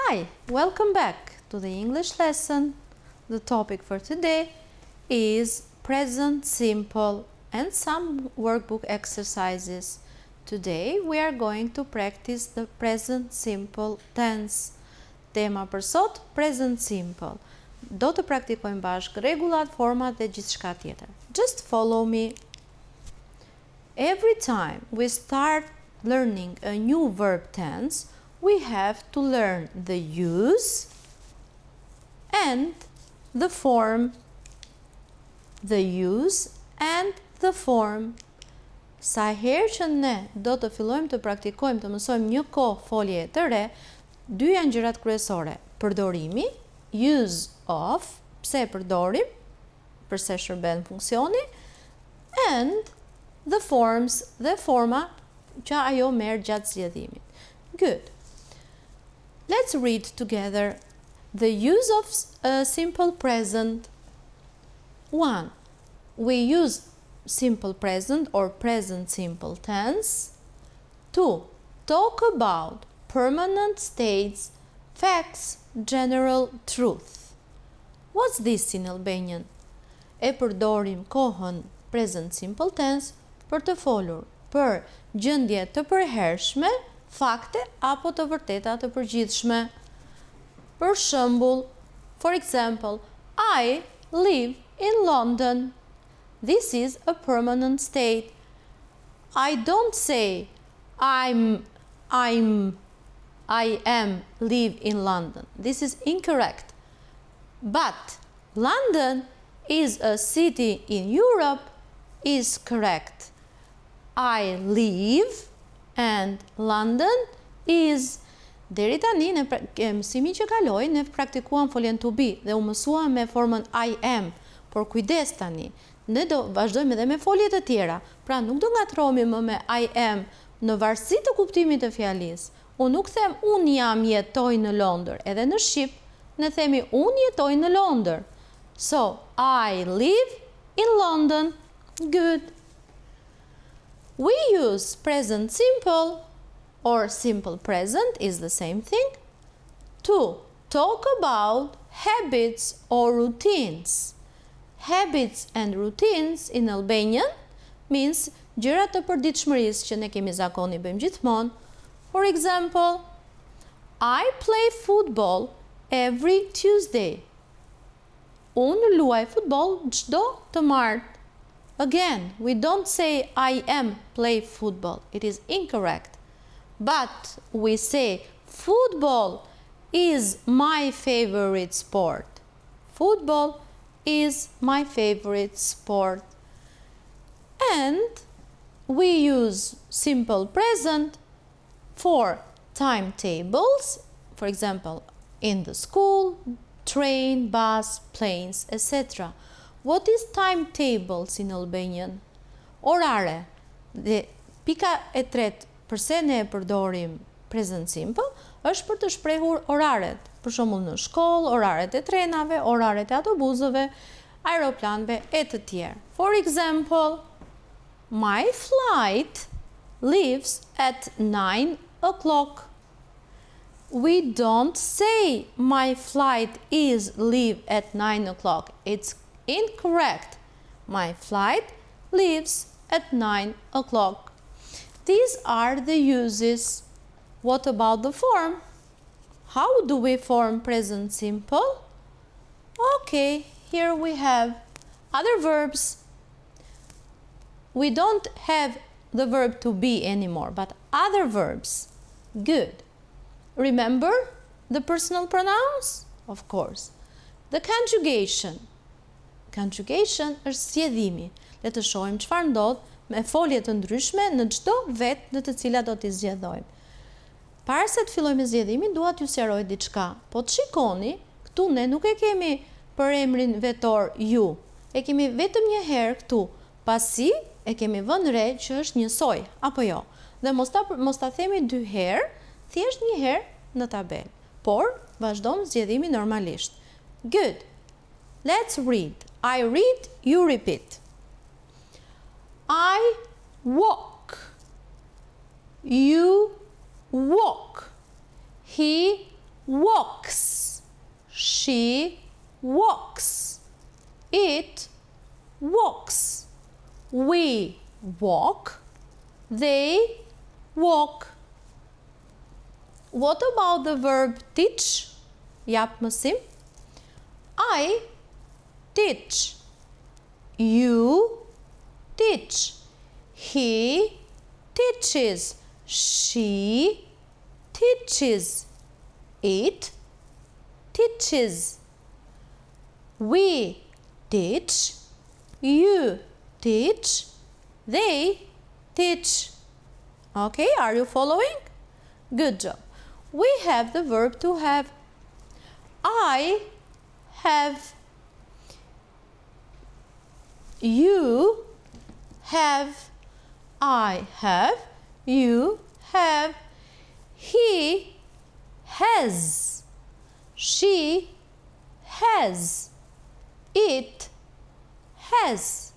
Hi, welcome back to the English lesson. The topic for today is present simple and some workbook exercises. Today we are going to practice the present simple tense. Tema për sot, present simple. Do të praktikojmë bashkë rregullat, format dhe gjithçka tjetër. Just follow me. Every time we start learning a new verb tense, we have to learn the use and the form. The use and the form. Sa herë që ne do të fillojmë të praktikojmë, të mësojmë një kohë folje të re, dy janë gjërat kryesore. Përdorimi, use of, pse e përdorim, përse shërben funksioni, and the forms, dhe forma që ajo merr gjatë zgjedhimit. Good. Let's read together the use of simple present. 1. We use simple present or present simple tense. 2. Talk about permanent states, facts, general truth. What's this in Albanian? E përdorim kohën present simple tense për të folur për gjendje të përhershme, fakte apo të vërteta të përgjithshme. Për shembull, for example, I live in London. This is a permanent state. I don't say I live in London. This is incorrect. But London is a city in Europe is correct. I live and London is. Deri tani në mësimin që kaloi ne praktikuam foljen to be dhe u mësuam me formën I am, por kujdes tani, ne do vazhdojmë edhe me folje të tjera. Pra nuk do ngatrohemi më me I am në varësi të kuptimit të fjalisë. Unë nuk them unë jam jetoj në Londër, edhe në shqip ne themi unë jetoj në Londër. So, I live in London. Good. We use present simple or simple present is the same thing to talk about habits or routines. Habits and routines in Albanian means gjërat të përditshmërisë që ne kemi zakoni bëjmë gjithmonë. For example, I play football every Tuesday. Unë luaj futboll çdo të martë. Again, we don't say I am play football. It is incorrect. But we say football is my favorite sport. Football is my favorite sport. And we use simple present for timetables, for example, in the school, train, bus, planes, etc. What is timetables in Albanian? Orare. Dhe pika e tretë, përse ne e përdorim present simple, është për të shprehur oraret. Për shembull në shkollë, oraret e trenave, oraret e autobusëve, aeroplanëve e të tjerë. For example, my flight leaves at 9 o'clock. We don't say my flight is leave at 9 o'clock. It's incorrect. My flight leaves at 9 o'clock. These are the uses. What about the form? How do we form present simple? Okay, here we have other verbs. We don't have the verb to be anymore, but other verbs. Good. Remember the personal pronouns? Of course. The conjugation. Conjugation është zgjedhimi. Le të shohim çfarë ndodh me folje të ndryshme në çdo vetë në të cilat do t'i zgjedhojmë. Para se të fillojmë me zgjedhimin, dua t'ju sqaroj diçka. Po të shikoni, këtu ne nuk e kemi për emrin vetor ju. E kemi vetëm një herë këtu, pasi e kemi vënë re që është njësoj, apo jo. Dhe mos ta themi dy herë, thjesht një herë në tabel. Por vazhdojmë zgjedhimin normalisht. Good. Let's read. I read, you repeat. I walk. You walk. He walks. She walks. It walks. We walk. They walk. What about the verb teach? Jap mësim. I teach. You teach. He teaches. She teaches. It teaches. We teach. You teach. They teach. Okay, are you following? Good job. We have the verb to have. I have. You have. I have. You have. He has. She has. It has.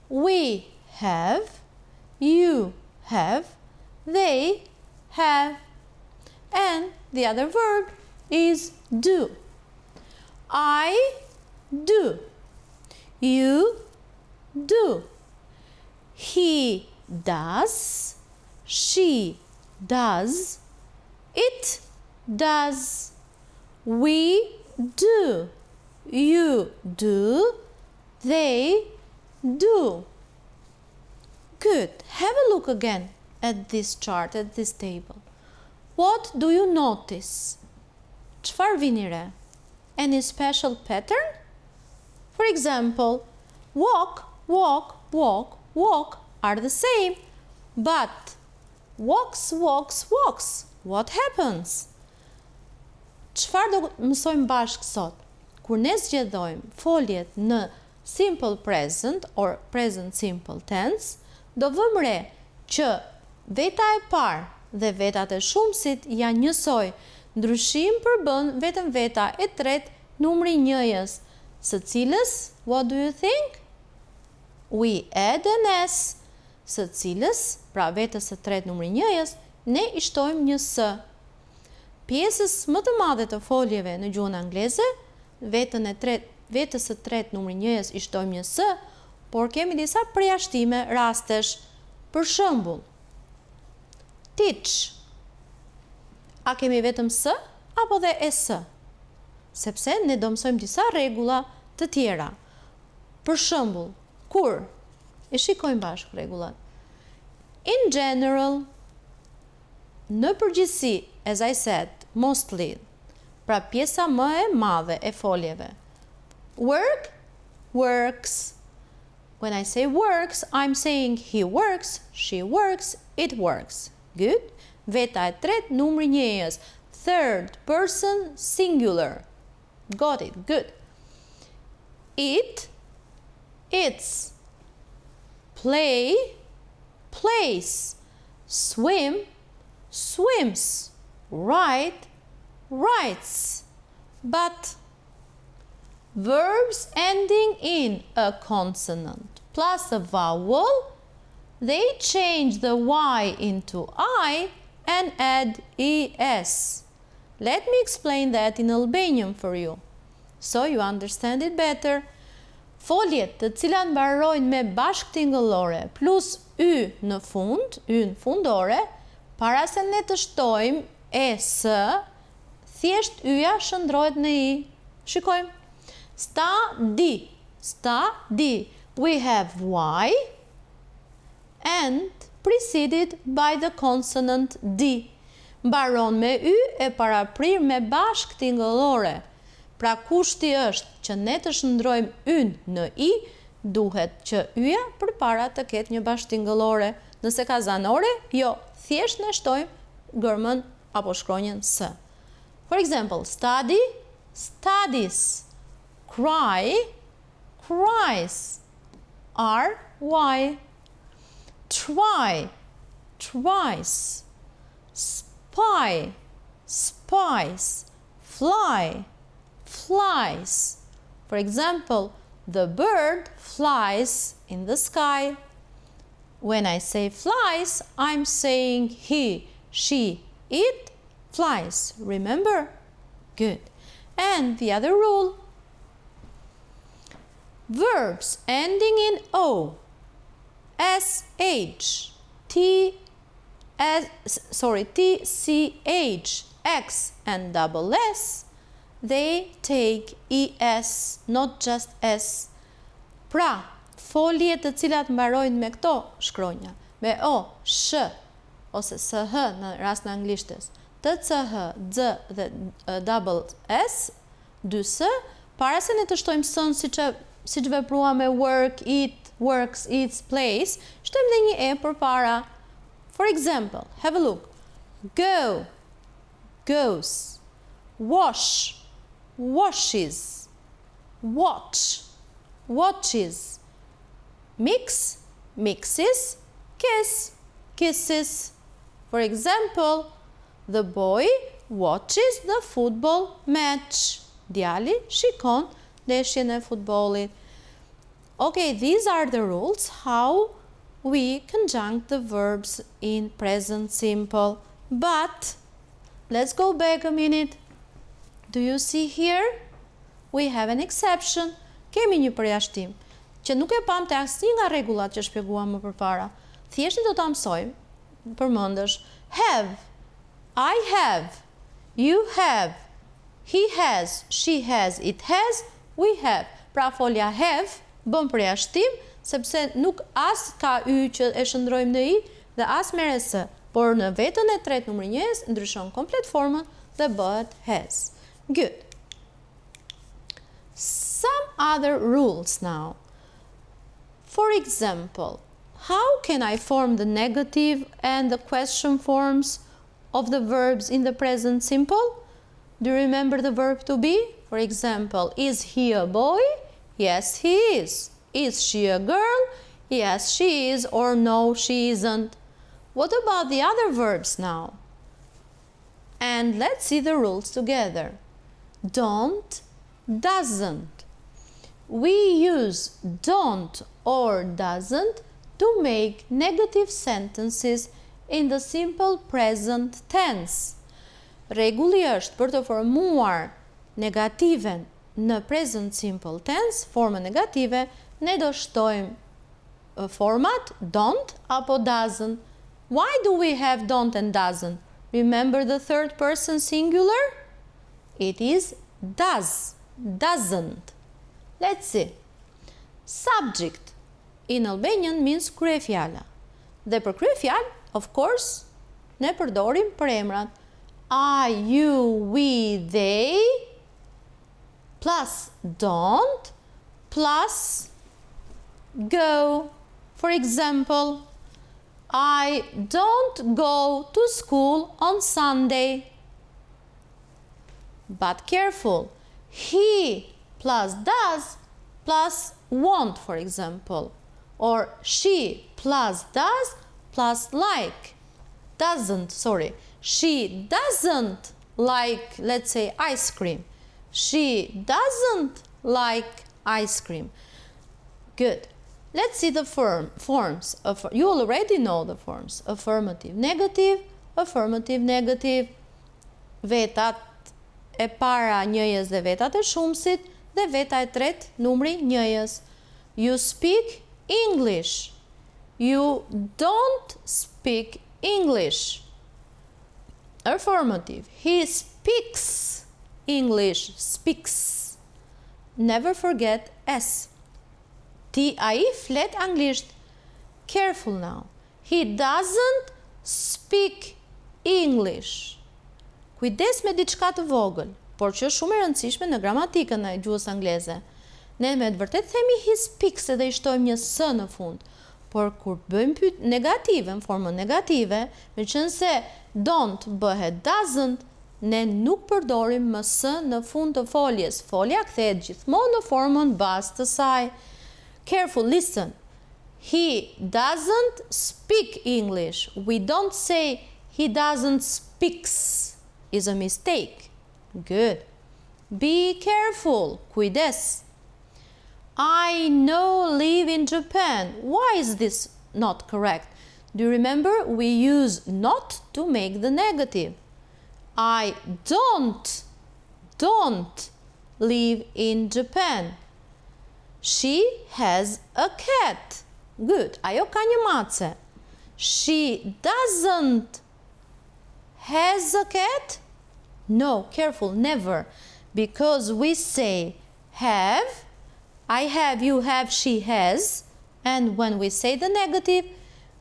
We have. You have. They have. And the other verb is do. I do. You do. He does. She does. It does. We do. You do. They do. Good. Have a look again at this chart, at this table. What do you notice? Çfarë vini re? Any special pattern? For example, walk, walk, walk, walk are the same, but walks, walks, walks. What happens? Çfarë do mësojmë bashkë sot? Kur ne zgjedhojmë foljet në simple present or present simple tense, do vëmë re që veta e parë dhe vetat e shumësit janë njësoj. Ndryshim përbën vetëm veta e tretë numri njëjës, së cilës, what do you think? We add an S, së cilës, pra vetës së tretë numri njëjës, ne i shtojmë një S. Pjesës më të madhe të foljeve në gjuhën angleze, vetës së tretë numri njëjës i shtojmë një S, por kemi disa përjashtime rastesh. Për shembull, teach. A kemi vetëm S apo dhe S? Sepse ne do mësojmë disa rregulla të tjera. Për shembull, kur? E shikojmë bashkë rregullat. In general, në përgjithësi, as I said, mostly, pra pjesa më e madhe e foljeve. Work, works. When I say works, I'm saying he works, she works, it works. Good. Veta e tretë numri njëjës. Third person singular. Got it. Good. It, it's. Play, plays. Swim, swims. Write, writes. But verbs ending in a consonant plus a vowel, they change the Y into I and add ES. Let me explain that in Albanian for you, so you understand it better. Foljet të cilat mbarojnë me bashkëtingëllore plus Y në fund, Y në fundore, para se ne të shtojmë ES, thjesht Y-ja shndrohet në I. Shikojmë. Study, study. We have Y and preceded by the consonant D. Mbaron me Y e paraprir me bashkëtingëllore. Pra kushti është që ne të shndrojmë Y në I, duhet që Y-ja përpara të ketë një bashkëtingëllore. Nëse ka zanore, jo, thjesht ne shtojmë gërmën apo shkronjën S. For example, study, studies. Cry, cries. R-Y. Try, tries. Spy, spies. Fly, flies. For example, the bird flies in the sky. When I say flies, I'm saying he, she, it flies. Remember? Good. And the other rule, verbs ending in O, SH, TCH, X and double S, they take ES, not just S. Pra, folje të cilat mbarojnë me këto shkronja, me O, SH, ose SH në rast në anglishtes, TCH, D dhe double S, 2S, para se ne të shtojmë sën si që veprua me work, eat, works, eats, plays, shtojmë dhe një E për para. For example, have a look. Go, goes. Wash, washes. Watch, watches. Mix, mixes. Kiss, kisses. For example, the boy watches the football match. Djali shikon ndeshjen e futbollit. Okay, these are the rules how we conjunct the verbs in present simple. But let's go back a minute. Do you see here? We have an exception. Kemi një përjashtim që nuk e pam të asnjë nga rregullat që shpjeguam më përpara. Thjesht do ta mësojmë. Përmendesh have, I have, you have, he has, she has, it has, we have. Pra folja have bën përjashtim sepse nuk as ka y që e shndrojmë në i dhe as me rs, por në vetën e tretë numri 1 ndryshon komplet formën dhe bëhet has. Good. Some other rules now. For example, how can I form the negative and the question forms of the verbs in the present simple? Do you remember the verb to be? For example, is he a boy? Yes, he is. Is she a girl? Yes, she is, or no, she isn't. What about the other verbs now? And let's see the rules together. Don't, doesn't. We use don't or doesn't to make negative sentences in the simple present tense. Rregulli është për të formuar negativen në present simple tense, formën negative, ne do shtojmë format don't apo doesn't. Why do we have don't and doesn't? Remember the third person singular? It is does, doesn't. Let's see. Subject in Albanian means kryefjala. Dhe për kryefjalë, of course, ne përdorim përemrat I, you, we, they, plus don't, plus go. For example, I don't go to school on Sunday. But careful, he plus does plus won't, for example, or she plus does plus like. She doesn't like, let's say, ice cream. She doesn't like ice cream. Good. Let's see the forms. You already know the forms. Affirmative, negative, affirmative, negative. Vetat e para njëjës dhe vetat e shumësit dhe veta e tretë numri njëjës. You speak English. You don't speak English. Affirmative. He speaks English. Speaks. Never forget S. Ai flet anglisht. Careful now. He doesn't speak English. Kujdes me diçka të vogël, por që është shumë e rëndësishme në gramatikën e gjuhës angleze. Ne me të vërtet themi he speaks edhe i shtojmë një s në fund. Por kur bëjmë negative, në formën negative, me qënë se don't bëhet doesn't, ne nuk përdorim më s në fund të foljes. Folja kthehet gjithmonë në formën bazë të saj. Careful, listen. He doesn't speak English. We don't say he doesn't speaks. Is a mistake. Good. Be careful. Kujdes. I live in Japan. Why is this not correct? Do you remember we use not to make the negative? I don't live in Japan. She has a cat. Good. Ajo ka një mace. She doesn't has a cat? No, careful, never. Because we say have, I have, you have, she has. And when we say the negative,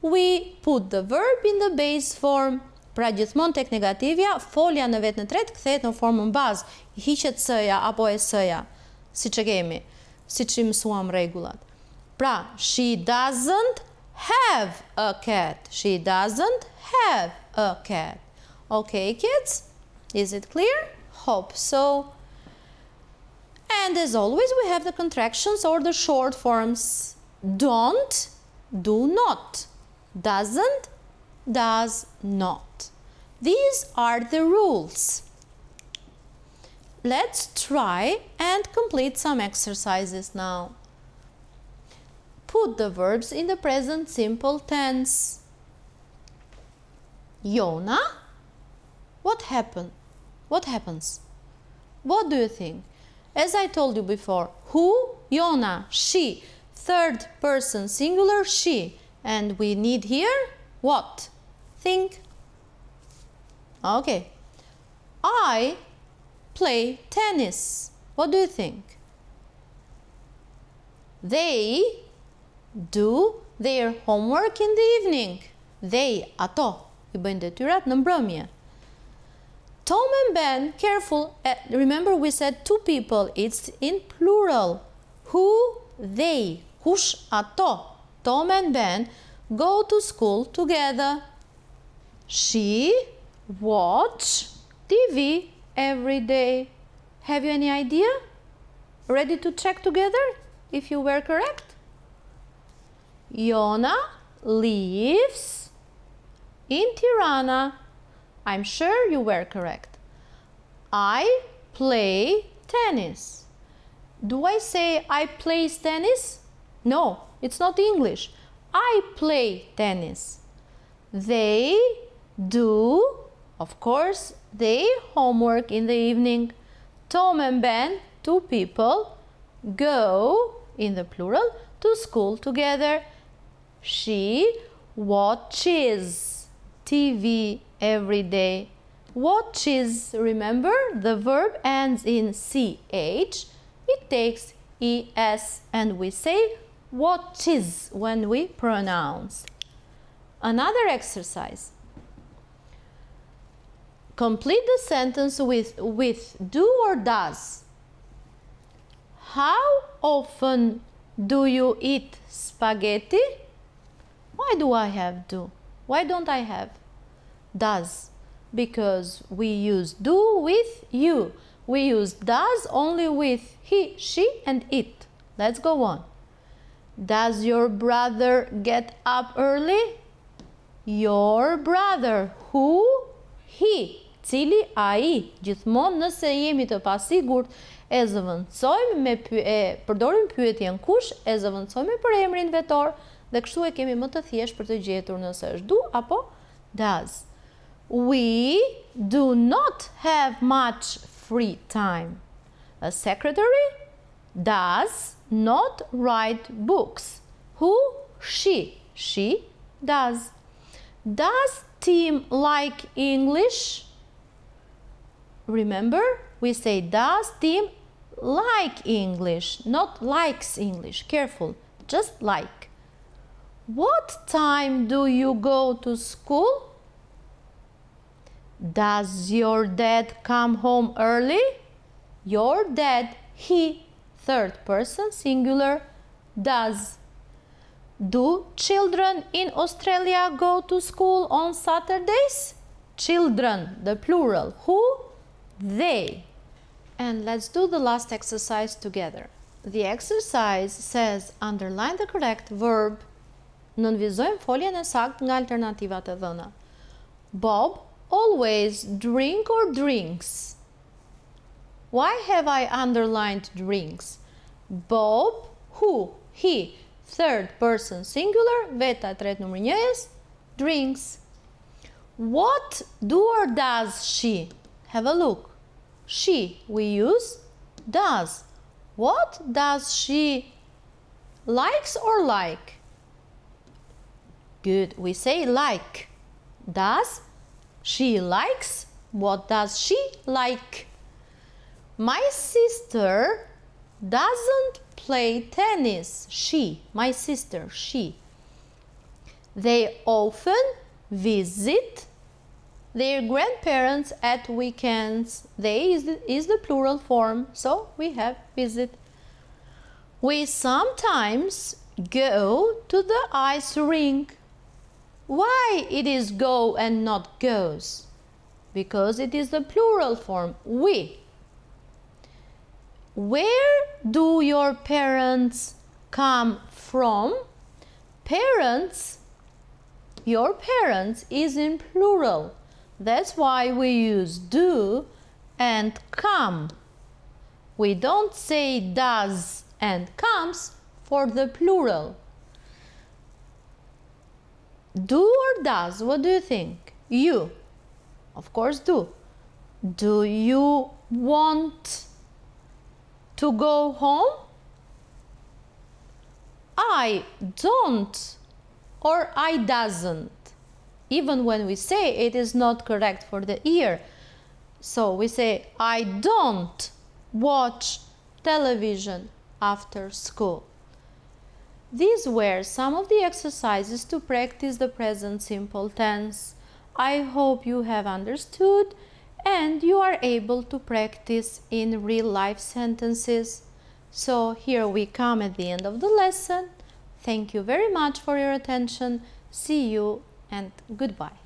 we put the verb in the base form. Pra gjithmonë tek negativja, folja në vetë në tret kthehet në formën bazë. Hiqet s-ja apo e s-ja, siç e kemi, siç i mësuam rregullat. Pra, she doesn't have a cat. She doesn't have a cat. Okay, kids? Is it clear? Hope so. And as always, we have the contractions or the short forms. Don't, do not. Doesn't, does not. These are the rules. Let's try and complete some exercises now. Put the verbs in the present simple tense. Jona, what happened? What happens? What do you think? As I told you before, who? Jona, she. Third person singular, she. And we need here what? Think. Okay. I play tennis. What do you think? They do their homework in the evening. They, ato, I bëjnë detyrat në mbrëmje. Tom and Ben, careful, remember we said two people, it's in plural. Who? They. Kush? Ato. Tom and Ben go to school together. She watch TV every day. Have you any idea? Ready to check together if you were correct? Jona lives in Tirana. I'm sure you were correct. I play tennis. Do I say I play tennis? No, it's not English. I play tennis. They do, of course, their homework in the evening. Tom and Ben, two people, go, in the plural, to school together. She watches TV every day. Watches, remember, the verb ends in CH. It takes ES and we say watches when we pronounce. Another exercise. Complete the sentence with do or does. How often do you eat spaghetti? Why do I have do? Why don't I have does? Because we use do with you. We use does only with he, she, and it. Let's go on. Does your brother get up early? Your brother. Who? He. Cili? Ai. Gjithmonë nëse jemi të pasigurt, e zëvendësojmë përdorim pyetjen kush, e zëvendësojmë për emrin vetor dhe kështu e kemi më të thjeshtë për të gjetur nëse është do apo does. We do not have much free time. A secretary does not write books. Who? She. She does. Does Tim like English? Remember, we say does Tim like English, not likes English. Careful, just like. What time do you go to school? Does your dad come home early? Your dad, he, third person singular, does. Do children in Australia go to school on Saturdays? Children, the plural. Who? They. And let's do the last exercise together. The exercise says underline the correct verb. Nënvizojmë foljen e saktë nga alternativat e dhëna. Bob always drink or drinks. Why have I underlined drinks? Bob, who? He. Third person singular, veta e tretë numër njëjes, drinks. What do or does she? Have a look. She, we use does. What does she likes or like? Good, we say like. Does she likes? What does she like? My sister doesn't play tennis. She, my sister, she. They often visit their grandparents at weekends. They is the plural form, so we have visit. We sometimes go to the ice rink. Why it is go and not goes? Because it is the plural form, we. Where do your parents come from? Parents, your parents is in plural. That's why we use do and come. We don't say does and comes for the plural. Do or does? What do you think? You. Of course, do. Do you want to go home? I don't or I doesn't. Even when we say it is not correct for the ear. So we say I don't watch television after school. These were some of the exercises to practice the present simple tense. I hope you have understood and you are able to practice in real-life sentences. So here we come at the end of the lesson. Thank you very much for your attention. See you and goodbye.